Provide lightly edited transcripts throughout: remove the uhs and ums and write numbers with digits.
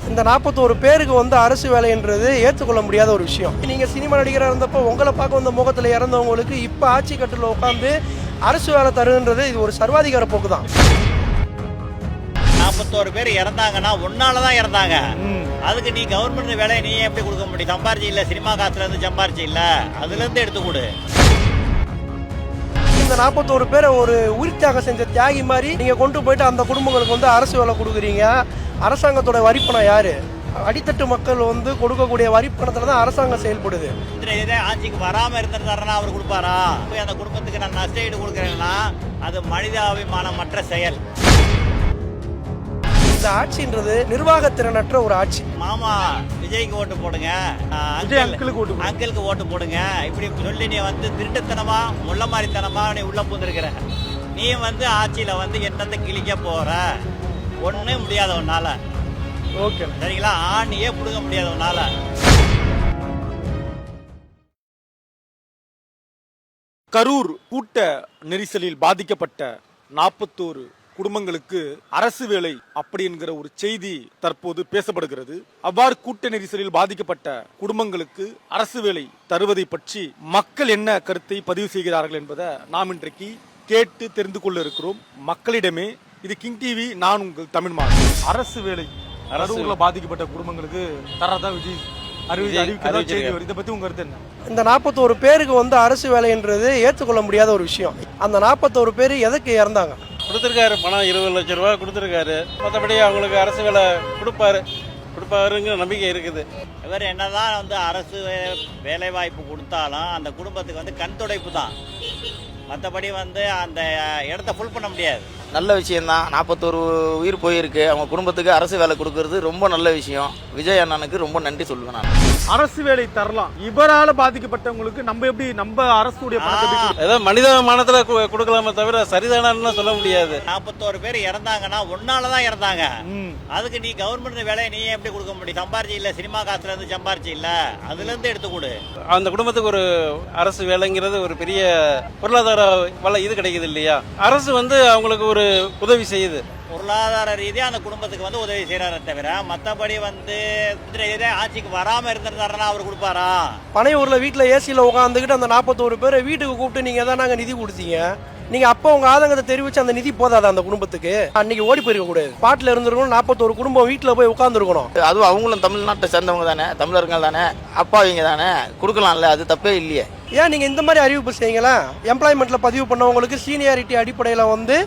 இந்த 41 பேருக்கு வந்து அரசு வேலைன்றது ஏற்றுக்கொள்ள முடியாத ஒரு விஷயம். நீங்கள் சினிமா நடிகராக இருந்தப்போ உங்களை பார்க்க வந்த முகத்தில் இறந்தவங்களுக்கு இப்போ ஆட்சி கட்டில் உட்காந்து அரசு வேலை தருன்றது இது ஒரு சர்வாதிகார போக்கு தான். 41 பேர் இறந்தாங்கன்னா உன்னால தான் இறந்தாங்க. அதுக்கு நீ கவர்மெண்ட் வேலையை நீ எப்படி கொடுக்க முடியும்? சம்பாரிச்சு இல்லை, சினிமா காசுல இருந்து சம்பாரிச்சு இல்லை, அதுல இருந்து எடுத்து கொடு. இந்த 41 பேரை ஒரு உயிர் தியாகம் செஞ்ச தியாகி மாதிரி நீங்க கொண்டு போயிட்டு அந்த குடும்பங்களுக்கு வந்து அரசு வேலை கொடுக்குறீங்க. அரசாங்கத்தோட வரிப்பணம் யாரு? அடித்தட்டு மக்கள் வந்து கொடுக்கக்கூடிய வரிப்பணத்துல தான் அரசாங்கம் செயல்படுது. ஆட்சிக்கு வராம இருந்திருந்தாருன்னா அவர் கொடுப்பாரா? போய் அந்த குடும்பத்துக்கு நான் நஷ்டஈடு கொடுக்குறேன்னா அது மனிதாபிமானமற்ற செயல். இந்த ஆட்சின்றது நிர்வாகத்திறனற்ற ஒரு ஆட்சி. மாமா விஜய்க்கு ஓட்டு போடுங்க, அங்கிளுக்கு ஓட்டு போடுங்க, இப்படி சொல்லி நீ வந்து திருட்டுத்தனமா முள்ள மாதிரித்தனமா நீ உள்ள பூந்துருக்கிற. நீ வந்து ஆட்சியில வந்து என்னத்தை கிழிக்க போற? ஒண்ணு முடியாத உன்னால. ஓகே சரிங்களா? ஆணியே புடுங்க முடியாத உன்னால. கரூர் கூட்ட நெரிசலில் பாதிக்கப்பட்ட 41 குடும்பங்களுக்கு அரசு வேலை அப்படி என்கிற ஒரு செய்தி தற்போது பேசப்படுகிறது. அவ்வாறு கூட்ட நெரிசலில் பாதிக்கப்பட்ட குடும்பங்களுக்கு அரசு வேலை தருவதை பற்றி மக்கள் என்ன கருத்தை பதிவு செய்கிறார்கள் என்பதை நாம் இன்றைக்கு கேட்டு தெரிந்து கொள்ள இருக்கிறோம் மக்களிடமே. இது கிங் டிவி, நான் உங்கள் தமிழ்மாறன். அரசு வேலை அரசுல பாதிக்கப்பட்ட குடும்பங்களுக்கு தரதா விஜய் அறிவிக்கிற செய்தி வருது. இதை பத்தி உங்க கருத்து என்ன? இந்த 41 பேருக்கு வந்து அரசு வேலைன்றது ஏற்றுக்கொள்ள முடியாத ஒரு விஷயம். அந்த 41 பேர் எதுக்கு இறந்தாங்க? கொடுத்துருக்காரு பணம், 20 லட்சம் ரூபா கொடுத்துருக்காரு. மற்றபடி அவங்களுக்கு அரசு வேலை கொடுப்பாருங்கிற நம்பிக்கை இருக்குது. இவர் என்னதான் வந்து அரசு வேலை வாய்ப்பு கொடுத்தாலும் அந்த குடும்பத்துக்கு வந்து கண் துடைப்பு தான். மற்றபடி வந்து அந்த இடத்த ஃபுல் பண்ண முடியாது. நல்ல விஷயம்தான். 41 உயிர் போயிருக்கு. அவங்க குடும்பத்துக்கு அரசு வேலை கொடுக்கறது ரொம்ப நல்ல விஷயம். விஜய் அண்ணனுக்கு ரொம்ப நன்றி சொல்லுவேன் நான். அரசு வேலை தரலாம். இவரால பாதிக்கப்பட்டவங்களுக்கு நம்ம எப்படி நம்ம அரசுடைய ஏதோ மனிதாபிமானத்துல கொடுக்கலாமே தவிர சரிதானு சொல்ல முடியாது. 41 பேர் இறந்தாங்கன்னா உன்னாலதான் இறந்தாங்க. அதுக்கு நீ கவர்மெண்ட் வேலையை நீ எப்படி கொடுக்க முடியும்? சம்பாரிச்சு இல்ல, சினிமா காசுல இருந்து சம்பாரிச்சு இல்ல, அதுல இருந்து எடுத்து கொடு. அந்த குடும்பத்துக்கு ஒரு அரசு வேலைங்கிறது ஒரு பெரிய பொருளாதார இது கிடைக்குது இல்லையா? அரசு வந்து அவங்களுக்கு ஒரு உதவி செய்யுது. பொருளாதார ரீதியா அந்த குடும்பத்துக்கு வந்து உதவி செய்யறாரு தவிர மற்றபடி வந்து ஆட்சிக்கு வராம இருந்திருந்தாருன்னா அவர் கொடுப்பாரா? பனையூர்ல வீட்டுல ஏசியில உட்காந்துக்கிட்டு அந்த 41 பேரை வீட்டுக்கு கூப்பிட்டு நீங்க தான் நாங்க நிதி கொடுத்தீங்க. நீங்க அப்ப உங்க ஆதங்கத்தை தெரிவிச்சு அந்த நிதி போதாது அந்த குடும்பத்துக்கு? அன்னைக்கு ஓடி போயிருக்க கூடாது. பாட்டுல இருந்திருக்கணும். 41 குடும்பம் வீட்டுல போய் உட்கார்ந்து இருக்கணும். அதுவும் அவங்களும் தமிழ்நாட்டை சேர்ந்தவங்க தானே, தமிழர்கள் தானே, அப்பாவிங்க தானே, கொடுக்கலாம்ல. அது தப்பே இல்லையே. ஏன் நீங்க இந்த மாதிரி அறிவிப்பு செய்யுங்களா? எம்ப்ளாய்மெண்ட்ல பதிவு பண்ணவங்களுக்கு சீனியாரிட்டி அடிப்படையில வந்து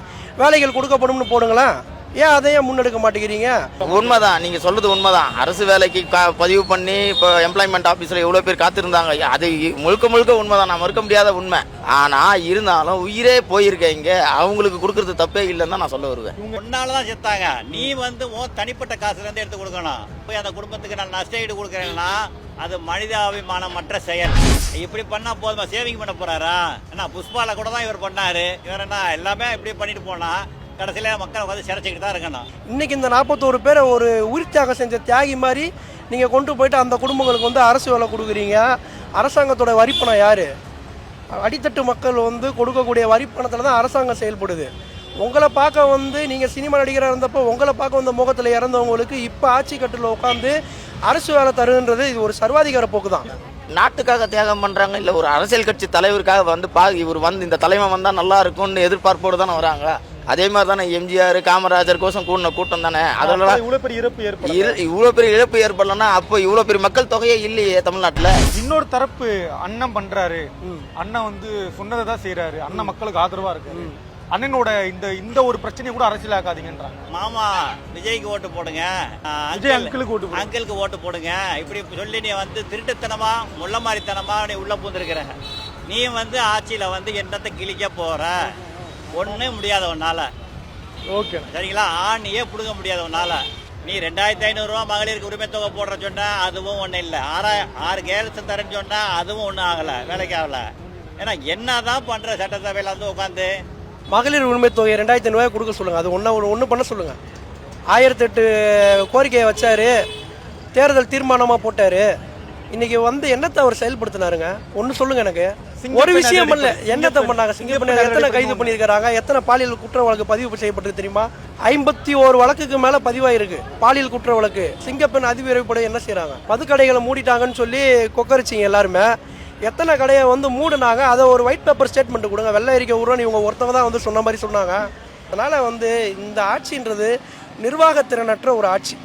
வேலைகள் கொடுக்கப்படும்னு போடுங்களேன். ஏன் அதையே முன்னெடுக்க மாட்டேங்கிறீங்க? உண்மைதான், நீங்க சொல்றது உண்மைதான். அரசு வேலைக்கு பதிவு பண்ணி இப்போ எம்ப்ளாய்மெண்ட் ஆபீஸ்ல எவ்வளவு பேர் காத்திருந்தாங்க. அது முழுக்க உண்மைதான், நான் மறுக்க முடியாத உண்மை. ஆனா இருந்தாலும் உயிரே போயிருக்கீங்க, அவங்களுக்கு கொடுக்கறது தப்பே இல்லைன்னு தான் நான் சொல்ல வருவேன். உன்னாலதான் செத்தாங்க. நீ வந்து தனிப்பட்ட காசுல இருந்து எடுத்து கொடுக்கணும். போய் அந்த குடும்பத்துக்கு நான் நஷ்டஈடு கொடுக்கறேன்னா அது மனிதாபிமானமற்ற செயல். இப்படி பண்ணா போதுமா? சேவிங் பண்ண போறாரா? என்ன புஷ்பால கூட தான் இவர் பண்ணாரு. இவர் என்ன எல்லாமே இப்படி பண்ணிட்டு போனா கடைசியில மக்கள் வந்து சிறைச்சிக்கிட்டு தான் இருக்கணும். இன்னைக்கு இந்த 41 பேரை ஒரு உயிர் தியாகம் செஞ்ச தியாகி மாதிரி நீங்க கொண்டு போயிட்டு அந்த குடும்பங்களுக்கு வந்து அரசு வேலை கொடுக்குறீங்க. அரசாங்கத்தோட வரிப்பணம் யாரு? அடித்தட்டு மக்கள் வந்து கொடுக்கக்கூடிய வரிப்பணத்துல தான் அரசாங்கம் செயல்படுது. உங்களை பார்க்க வந்து நீங்க சினிமா நடிகராக இருந்தப்போ உங்களை பார்க்க வந்த முகத்தில் இறந்தவங்களுக்கு இப்போ ஆட்சி கட்டில் உட்காந்து அரசு வேலை தருன்றது இது ஒரு சர்வாதிகார போக்கு தான். நாட்டுக்காக தியாகம் பண்றாங்க, இல்ல ஒரு அரசியல் கட்சி தலைவருக்காக வந்து இவர் வந்து இந்த தலைமை வந்தா நல்லா இருக்கும்னு எதிர்பார்ப்போடு தானே வராங்க. அதே மாதிரி தானே எம்ஜிஆர் காமராஜர் கோசம் கூடின கூட்டம் தானே. அதெல்லாம் இவ்வளவு பெரிய இழப்பு ஏற்படலன்னா அப்போ இவ்வளவு பெரிய மக்கள் தொகையே இல்லையே தமிழ்நாட்டுல. இன்னொரு தரப்பு அண்ணன் பண்றாரு, அண்ணன் வந்து சொன்னதை தான் செய்யறாரு, அண்ணன் மக்களுக்கு ஆதரவா இருக்கு. அண்ணனோட இந்த ஒரு பிரச்சனையை கூட அரசியலாக்காதீங்கன்றாங்க. மாமா விஜய்க்கு ஓட்டு போடுங்க, அங்கிளுக்கு ஓட்டு போடுங்க, இப்படி சொல்லி நீ வந்து திருட்டுத்தனமா முள்ள மாதிரித்தனமா நீ உள்ள பூந்துருக்கிற. நீ வந்து ஆட்சியில வந்து என்னத்தை கிழிக்க போற? ஒண்ணு முடியாத உன்னால. ஓகே சரிங்களா? ஆணியே புடுங்க முடியாத உன்னால. நீ 2500 ரூபா மகளிருக்கு உரிமை தொகை போடுற சொன்னா அதுவும் ஒண்ணு இல்ல. 6 கேர்ள்ஸ் தரேன்னு சொன்னா அதுவும் ஒண்ணும் ஆகல, வேலைக்கு ஆகல. ஏன்னா என்னதான் பண்ற சட்டசபையில வந்து உட்காந்து மகளிர் உரிமை தொகை 2500 ரூபாய் கொடுக்க சொல்லுங்க. அது ஒன்று பண்ண சொல்லுங்க. 1008 கோரிக்கையை வச்சாரு, தேர்தல் தீர்மானமாக போட்டாரு. இன்னைக்கு வந்து என்னத்தை அவர் செயல்படுத்தினாருங்க? ஒன்று சொல்லுங்க எனக்கு. ஒரு விஷயம் இல்ல, என்னத்தை பண்ணாங்க? சிங்கப்பெண்ணை எத்தனை கைது பண்ணியிருக்கிறாங்க? எத்தனை பாலியல் குற்ற வழக்கு பதிவு செய்யப்பட்டிருக்கு தெரியுமா? 51 வழக்குக்கு மேல பதிவாயிருக்கு பாலியல் குற்ற வழக்கு. சிங்கப்பெண் அதிவிரைவுப்படை என்ன செய்யறாங்க? மதுக்கடைகளை மூடிட்டாங்கன்னு சொல்லி கொக்கரிச்சிங்க எல்லாருமே. எத்தனை கடையை வந்து மூடினாங்க? அதை ஒரு ஒயிட் பேப்பர் ஸ்டேட்மெண்ட் கொடுங்க. வெள்ளை அறிக்கை உருவான்னு இவங்க ஒருத்தவங்க தான் வந்து சொன்ன மாதிரி சொன்னாங்க. அதனால வந்து இந்த ஆட்சின்றது நிர்வாகத்திறனற்ற ஒரு ஆட்சி.